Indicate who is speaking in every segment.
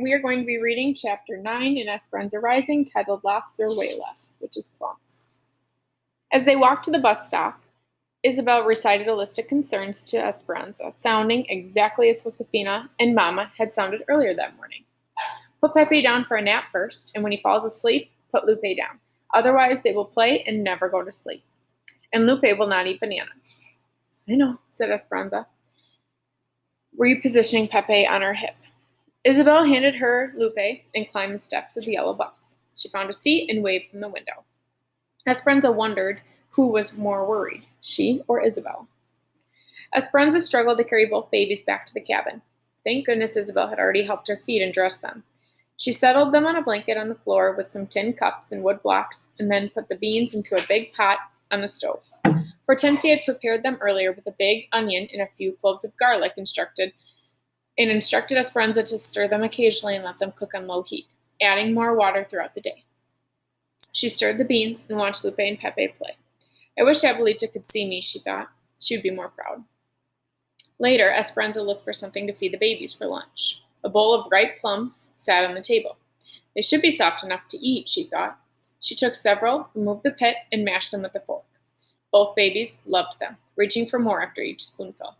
Speaker 1: we are going to be reading Chapter 9 in Esperanza Rising, titled Las Ciruelas, which is plums. As they walked to the bus stop, Isabel recited a list of concerns to Esperanza, sounding exactly as Josefina and Mama had sounded earlier that morning. Put Pepe down for a nap first, and when he falls asleep, put Lupe down. Otherwise, they will play and never go to sleep. And Lupe will not eat bananas. I know, said Esperanza, repositioning Pepe on her hip. Isabel handed her Lupe and climbed the steps of the yellow bus. She found a seat and waved from the window. Esperanza wondered who was more worried, she or Isabel. Esperanza struggled to carry both babies back to the cabin. Thank goodness Isabel had already helped her feed and dress them. She settled them on a blanket on the floor with some tin cups and wood blocks, and then put the beans into a big pot on the stove. Hortensia had prepared them earlier with a big onion and a few cloves of garlic, instructed Esperanza to stir them occasionally and let them cook on low heat, adding more water throughout the day. She stirred the beans and watched Lupe and Pepe play. I wish Abuelita could see me, she thought. She would be more proud. Later, Esperanza looked for something to feed the babies for lunch. A bowl of ripe plums sat on the table. They should be soft enough to eat, she thought. She took several, removed the pit, and mashed them with a fork. Both babies loved them, reaching for more after each spoonful.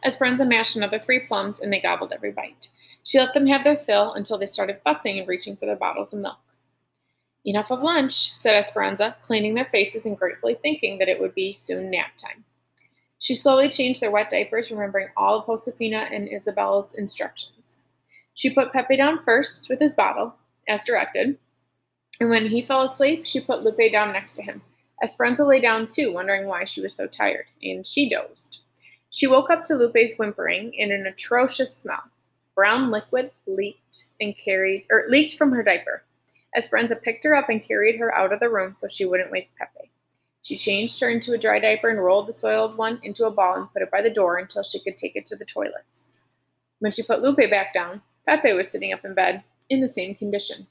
Speaker 1: Esperanza mashed another 3 plums, and they gobbled every bite. She let them have their fill until they started fussing and reaching for their bottles of milk. Enough of lunch, said Esperanza, cleaning their faces and gratefully thinking that it would be soon nap time. She slowly changed their wet diapers, remembering all of Josefina and Isabel's instructions. She put Pepe down first with his bottle, as directed, and when he fell asleep, she put Lupe down next to him. Esperanza lay down too, wondering why she was so tired, and she dozed. She woke up to Lupe's whimpering and an atrocious smell. Brown liquid leaked from her diaper. Esperanza picked her up and carried her out of the room so she wouldn't wake Pepe. She changed her into a dry diaper and rolled the soiled one into a ball and put it by the door until she could take it to the toilets. When she put Lupe back down, Pepe was sitting up in bed in the same condition.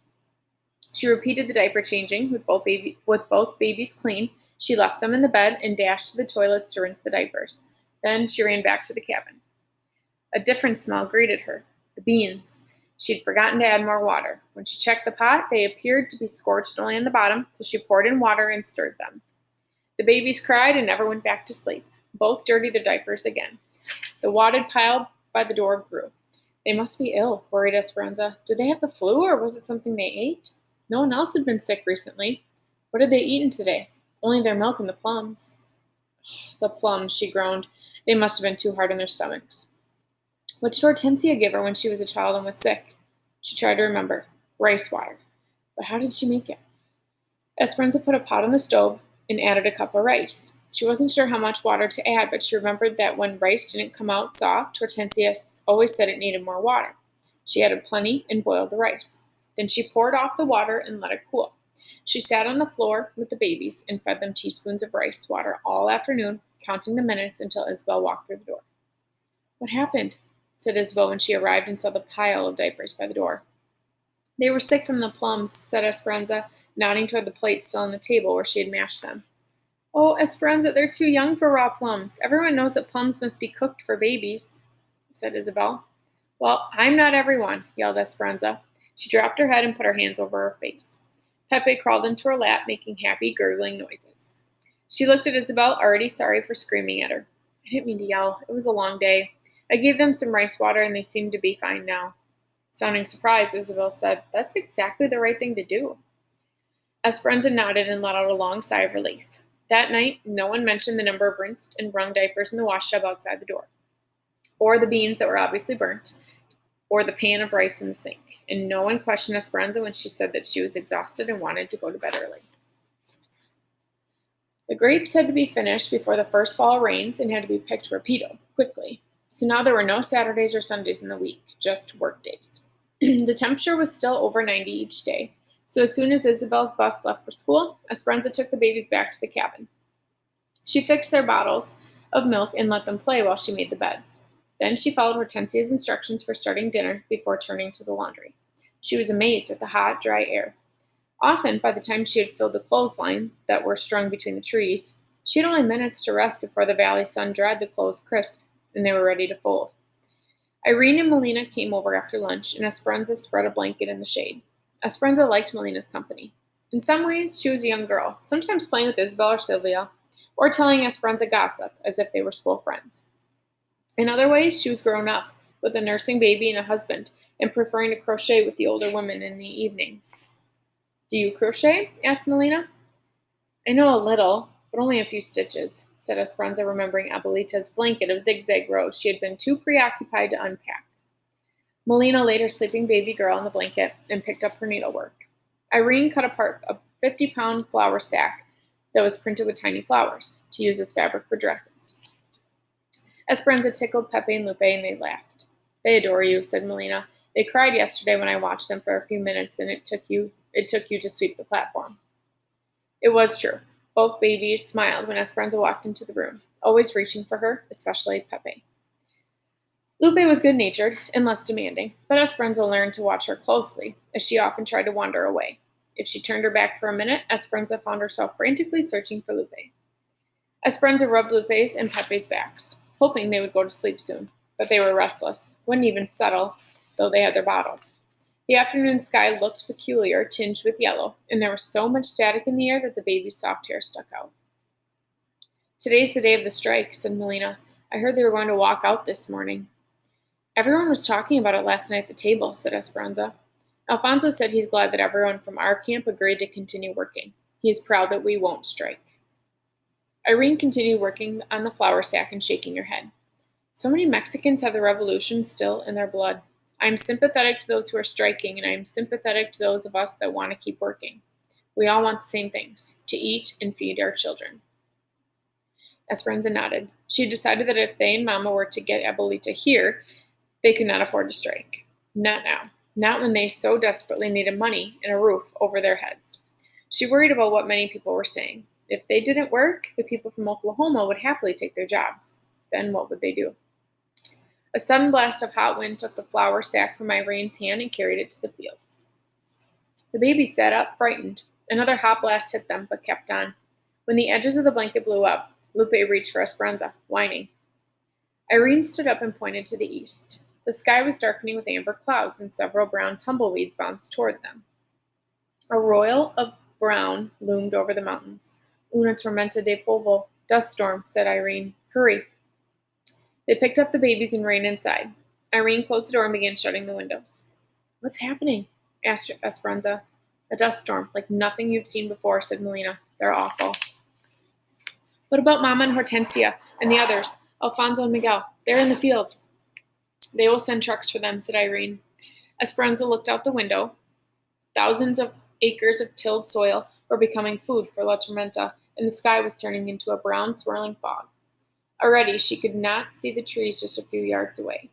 Speaker 1: She repeated the diaper changing with both babies clean. She left them in the bed and dashed to the toilets to rinse the diapers. Then she ran back to the cabin. A different smell greeted her, the beans. She had forgotten to add more water. When she checked the pot, they appeared to be scorched only on the bottom, so she poured in water and stirred them. The babies cried and never went back to sleep. Both dirtied their diapers again. The wadded pile by the door grew. They must be ill, worried Esperanza. Did they have the flu, or was it something they ate? No one else had been sick recently. What had they eaten today? Only their milk and the plums. The plums, she groaned. They must have been too hard on their stomachs. What did Hortensia give her when she was a child and was sick? She tried to remember. Rice water. But how did she make it? Esperanza put a pot on the stove and added a cup of rice. She wasn't sure how much water to add, but she remembered that when rice didn't come out soft, Hortensia always said it needed more water. She added plenty and boiled the rice. Then she poured off the water and let it cool. She sat on the floor with the babies and fed them teaspoons of rice water all afternoon, counting the minutes until Isabel walked through the door. What happened? Said Isabel when she arrived and saw the pile of diapers by the door. They were sick from the plums, said Esperanza, nodding toward the plate still on the table where she had mashed them. Oh, Esperanza, they're too young for raw plums. Everyone knows that plums must be cooked for babies, said Isabel. Well, I'm not everyone, yelled Esperanza. She dropped her head and put her hands over her face. Pepe crawled into her lap, making happy, gurgling noises. She looked at Isabel, already sorry for screaming at her. I didn't mean to yell. It was a long day. I gave them some rice water, and they seem to be fine now. Sounding surprised, Isabel said, That's exactly the right thing to do. Esperanza nodded and let out a long sigh of relief. That night, no one mentioned the number of rinsed and wrung diapers in the wash tub outside the door, or the beans that were obviously burnt, or the pan of rice in the sink, and no one questioned Esperanza when she said that she was exhausted and wanted to go to bed early. The grapes had to be finished before the first fall rains and had to be picked rapido, quickly. So now there were no Saturdays or Sundays in the week, just work days. The temperature was still over 90 each day, so as soon as Isabel's bus left for school, Esperanza took the babies back to the cabin. She fixed their bottles of milk and let them play while she made the beds. Then she followed Hortensia's instructions for starting dinner before turning to the laundry. She was amazed at the hot, dry air. Often, by the time she had filled the clothesline that were strung between the trees, she had only minutes to rest before the valley sun dried the clothes crisp and they were ready to fold. Irene and Melina came over after lunch, and Esperanza spread a blanket in the shade. Esperanza liked Melina's company. In some ways, she was a young girl, sometimes playing with Isabel or Sylvia, or telling Esperanza gossip as if they were school friends. In other ways, she was grown up, with a nursing baby and a husband, and preferring to crochet with the older women in the evenings. "Do you crochet?" asked Melina. "I know a little, but only a few stitches," said Esperanza, remembering Abuelita's blanket of zigzag rows she had been too preoccupied to unpack. Melina laid her sleeping baby girl on the blanket and picked up her needlework. Irene cut apart a 50-pound flour sack that was printed with tiny flowers to use as fabric for dresses. Esperanza tickled Pepe and Lupe, and they laughed. "They adore you," said Melina. "They cried yesterday when I watched them for a few minutes, and it took you to sweep the platform." It was true. Both babies smiled when Esperanza walked into the room, always reaching for her, especially Pepe. Lupe was good-natured and less demanding, but Esperanza learned to watch her closely, as she often tried to wander away. If she turned her back for a minute, Esperanza found herself frantically searching for Lupe. Esperanza rubbed Lupe's and Pepe's backs, hoping they would go to sleep soon, but they were restless, wouldn't even settle, though they had their bottles. The afternoon sky looked peculiar, tinged with yellow, and there was so much static in the air that the baby's soft hair stuck out. "Today's the day of the strike," said Melina. "I heard they were going to walk out this morning." "Everyone was talking about it last night at the table," said Esperanza. "Alfonso said he's glad that everyone from our camp agreed to continue working. He is proud that we won't strike." Irene continued working on the flour sack and shaking her head. "So many Mexicans have the revolution still in their blood. I am sympathetic to those who are striking, and I am sympathetic to those of us that want to keep working. We all want the same things, to eat and feed our children." Esperanza nodded. She had decided that if they and Mama were to get Abuelita here, they could not afford to strike. Not now. Not when they so desperately needed money and a roof over their heads. She worried about what many people were saying. If they didn't work, the people from Oklahoma would happily take their jobs. Then what would they do? A sudden blast of hot wind took the flour sack from Irene's hand and carried it to the fields. The babies sat up, frightened. Another hot blast hit them, but kept on. When the edges of the blanket blew up, Lupe reached for Esperanza, whining. Irene stood up and pointed to the east. The sky was darkening with amber clouds, and several brown tumbleweeds bounced toward them. A royal of brown loomed over the mountains. "Una tormenta de polvo, dust storm," said Irene. "Hurry." They picked up the babies and ran inside. Irene closed the door and began shutting the windows. "What's happening?" asked Esperanza. "A dust storm, like nothing you've seen before," said Melina. "They're awful." "What about Mama and Hortensia and the others, Alfonso and Miguel? They're in the fields." "They will send trucks for them," said Irene. Esperanza looked out the window. Thousands of acres of tilled soil were becoming food for La Tormenta, and the sky was turning into a brown, swirling fog. Already she could not see the trees just a few yards away.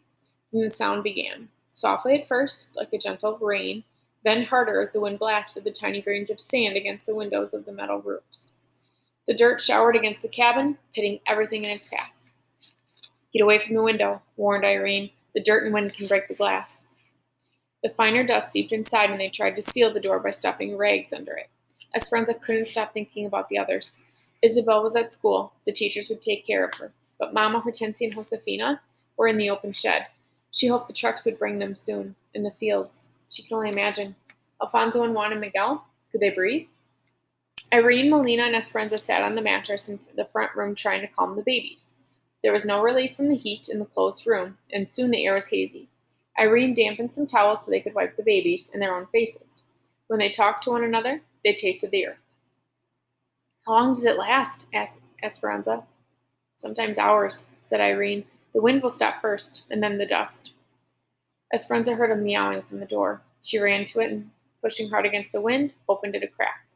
Speaker 1: Then the sound began, softly at first, like a gentle rain, then harder as the wind blasted the tiny grains of sand against the windows of the metal roofs. The dirt showered against the cabin, pitting everything in its path. "Get away from the window," warned Irene. "The dirt and wind can break the glass." The finer dust seeped inside, and they tried to seal the door by stuffing rags under it. Esperanza couldn't stop thinking about the others. Isabel was at school. The teachers would take care of her. But Mama, Hortensia, and Josefina were in the open shed. She hoped the trucks would bring them soon. In the fields. She could only imagine. Alfonso and Juan and Miguel? Could they breathe? Irene, Melina, and Esperanza sat on the mattress in the front room trying to calm the babies. There was no relief from the heat in the closed room, and soon the air was hazy. Irene dampened some towels so they could wipe the babies and their own faces. When they talked to one another, they tasted the earth. "How long does it last?" asked Esperanza. "Sometimes hours," said Irene. "The wind will stop first, and then the dust." Esperanza heard a meowing from the door. She ran to it and, pushing hard against the wind, opened it a crack.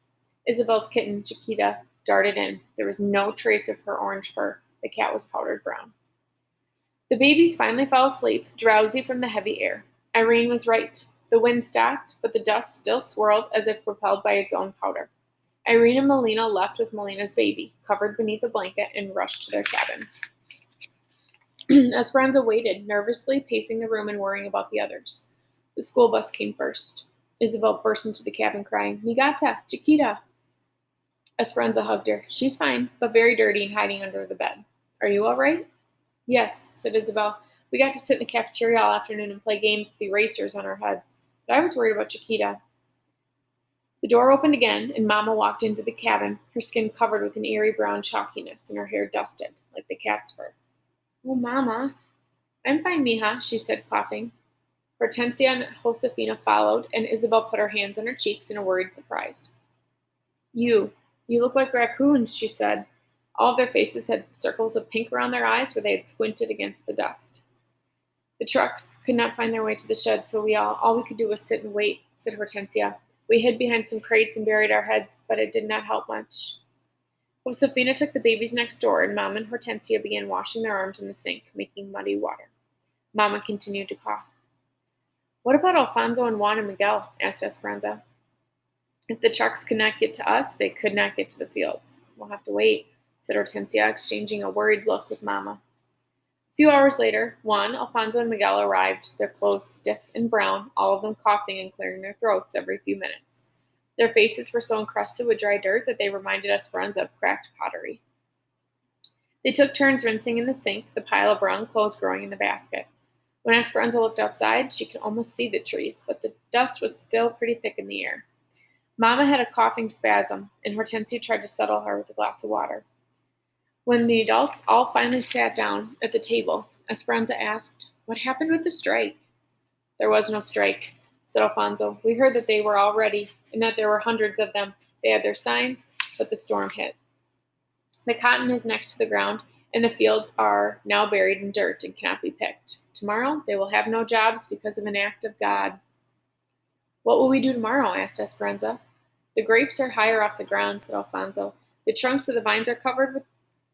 Speaker 1: Isabel's kitten, Chiquita, darted in. There was no trace of her orange fur. The cat was powdered brown. The babies finally fell asleep, drowsy from the heavy air. Irene was right. The wind stopped, but the dust still swirled as if propelled by its own powder. Irene and Melina left with Melina's baby, covered beneath a blanket, and rushed to their cabin. Esperanza waited, nervously pacing the room and worrying about the others. The school bus came first. Isabel burst into the cabin crying, "Mi gata, Chiquita!" Esperanza hugged her. "She's fine, but very dirty and hiding under the bed. Are you all right?" "Yes," said Isabel. We got to sit in the cafeteria all afternoon and play games with erasers on our heads. But I was worried about Chiquita. The door opened again, and Mama walked into the cabin, her skin covered with an eerie brown chalkiness and her hair dusted, like the cat's fur. Oh, Mama. I'm fine, mija, she said, coughing. Hortensia and Josefina followed, and Isabel put her hands on her cheeks in a worried surprise. You look like raccoons, she said. All of their faces had circles of pink around their eyes where they had squinted against the dust. The trucks could not find their way to the shed, so all we could do was sit and wait, said Hortensia. We hid behind some crates and buried our heads, but it did not help much. Josefina took the babies next door, and Mama and Hortensia began washing their arms in the sink, making muddy water. Mama continued to cough. What about Alfonso and Juan and Miguel? Asked Esperanza. If the trucks could not get to us, they could not get to the fields. We'll have to wait, said Hortensia, exchanging a worried look with Mama. A few hours later, Juan, Alfonso, and Miguel arrived, their clothes stiff and brown, all of them coughing and clearing their throats every few minutes. Their faces were so encrusted with dry dirt that they reminded Esperanza of cracked pottery. They took turns rinsing in the sink, the pile of brown clothes growing in the basket. When Esperanza looked outside, she could almost see the trees, but the dust was still pretty thick in the air. Mama had a coughing spasm, and Hortensia tried to settle her with a glass of water. When the adults all finally sat down at the table, Esperanza asked, "What happened with the strike?" "There was no strike," said Alfonso. "We heard that they were all ready, and that there were hundreds of them. They had their signs, but the storm hit. The cotton is next to the ground, and the fields are now buried in dirt and cannot be picked. Tomorrow they will have no jobs because of an act of God." "What will we do tomorrow?" asked Esperanza. "The grapes are higher off the ground," said Alfonso. "The trunks of the vines are covered with,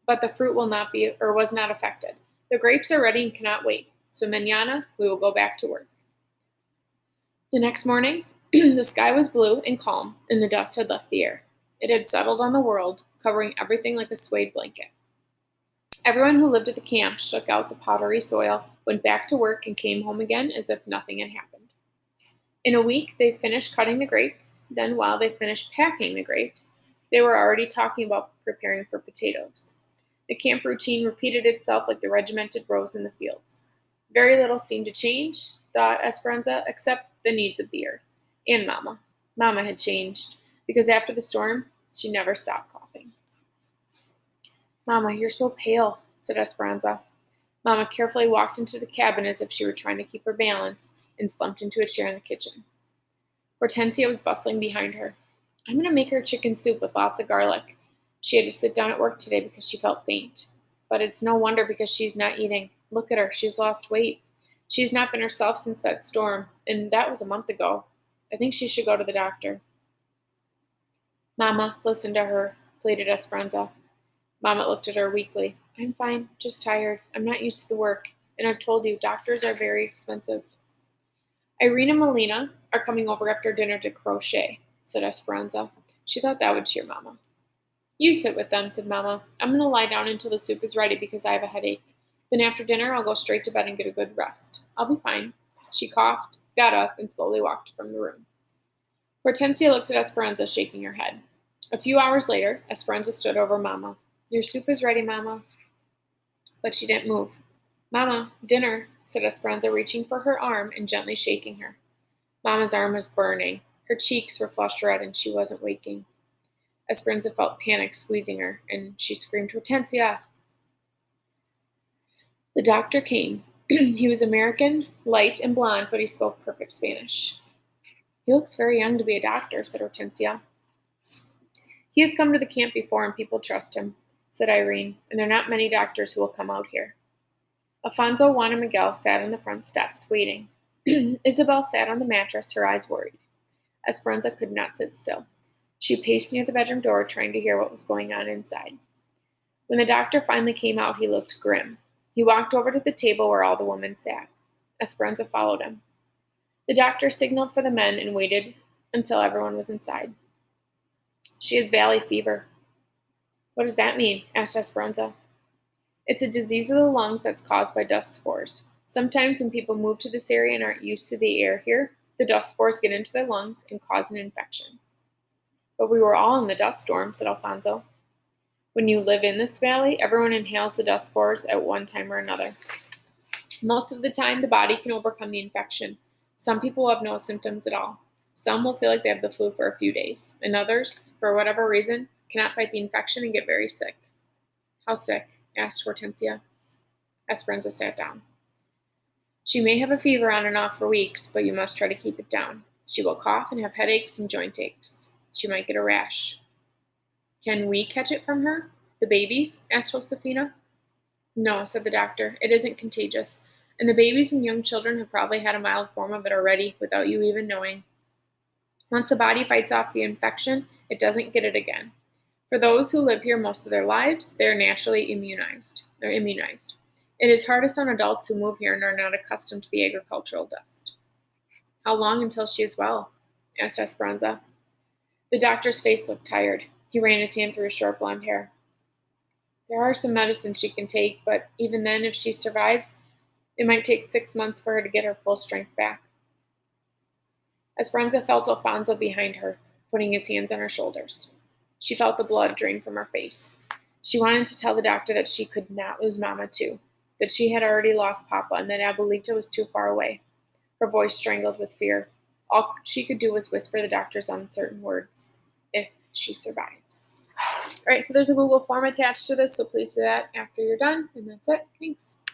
Speaker 1: but the fruit will not be or was not affected. The grapes are ready and cannot wait. So mañana we will go back to work." The next morning, the sky was blue and calm, and the dust had left the air. It had settled on the world, covering everything like a suede blanket. Everyone who lived at the camp shook out the powdery soil, went back to work, and came home again as if nothing had happened. In a week, they finished cutting the grapes. Then, while they finished packing the grapes, they were already talking about preparing for potatoes. The camp routine repeated itself like the regimented rows in the fields. Very little seemed to change, thought Esperanza, except the needs of the earth. And Mama. Mama had changed, because after the storm, she never stopped coughing. "Mama, you're so pale," said Esperanza. Mama carefully walked into the cabin as if she were trying to keep her balance and slumped into a chair in the kitchen. Hortensia was bustling behind her. "I'm going to make her chicken soup with lots of garlic. She had to sit down at work today because she felt faint. But it's no wonder because she's not eating. Look at her, she's lost weight. She's not been herself since that storm, and that was a month ago. I think she should go to the doctor." "Mama, listen to her," pleaded Esperanza. Mama looked at her weakly. "I'm fine, just tired. I'm not used to the work, and I've told you, doctors are very expensive." "Irene and Melina are coming over after dinner to crochet," said Esperanza. She thought that would cheer Mama. "You sit with them," said Mama. "I'm going to lie down until the soup is ready because I have a headache. Then after dinner, I'll go straight to bed and get a good rest. I'll be fine." She coughed, got up, and slowly walked from the room. Hortensia looked at Esperanza, shaking her head. A few hours later, Esperanza stood over Mama. "Your soup is ready, Mama." But she didn't move. "Mama, dinner," said Esperanza, reaching for her arm and gently shaking her. Mama's arm was burning. Her cheeks were flushed red, and she wasn't waking. Esperanza felt panic squeezing her, and she screamed, "Hortensia!" The doctor came. He was American, light and blonde, but he spoke perfect Spanish. "He looks very young to be a doctor," said Hortensia. "He has come to the camp before, and people trust him," said Irene, "and there are not many doctors who will come out here." Alfonso, Juan, and Miguel sat on the front steps, waiting. Isabel sat on the mattress, her eyes worried. Esperanza could not sit still. She paced near the bedroom door, trying to hear what was going on inside. When the doctor finally came out, he looked grim. He walked over to the table where all the women sat. Esperanza followed him. The doctor signaled for the men and waited until everyone was inside. "She has valley fever." "What does that mean?" asked Esperanza. "It's a disease of the lungs that's caused by dust spores. Sometimes when people move to this area and aren't used to the air here, the dust spores get into their lungs and cause an infection." "But we were all in the dust storm," said Alfonso. "When you live in this valley, everyone inhales the dust spores at one time or another." Most of the time, the body can overcome the infection. Some people will have no symptoms at all. Some will feel like they have the flu for a few days, and others, for whatever reason, cannot fight the infection and get very sick. How sick? Asked Hortensia. Esperanza sat down. She may have a fever on and off for weeks, but you must try to keep it down. She will cough and have headaches and joint aches. She might get a rash. Can we catch it from her? The babies? Asked Josefina. No, said the doctor. It isn't contagious, and the babies and young children have probably had a mild form of it already without you even knowing. Once the body fights off the infection, it doesn't get it again. For those who live here most of their lives, they are naturally immunized. It is hardest on adults who move here and are not accustomed to the agricultural dust. How long until she is well? Asked Esperanza. The doctor's face looked tired. He ran his hand through her short blonde hair. There are some medicines she can take, but even then, if she survives, it might take 6 months for her to get her full strength back. Esperanza felt Alfonso behind her, putting his hands on her shoulders. She felt the blood drain from her face. She wanted to tell the doctor that she could not lose Mama too, that she had already lost Papa and that Abuelita was too far away. Her voice strangled with fear. All she could do was whisper the doctor's uncertain words. If she survives. All right, so there's a Google form attached to this, so please do that after you're done, and that's it. Thanks.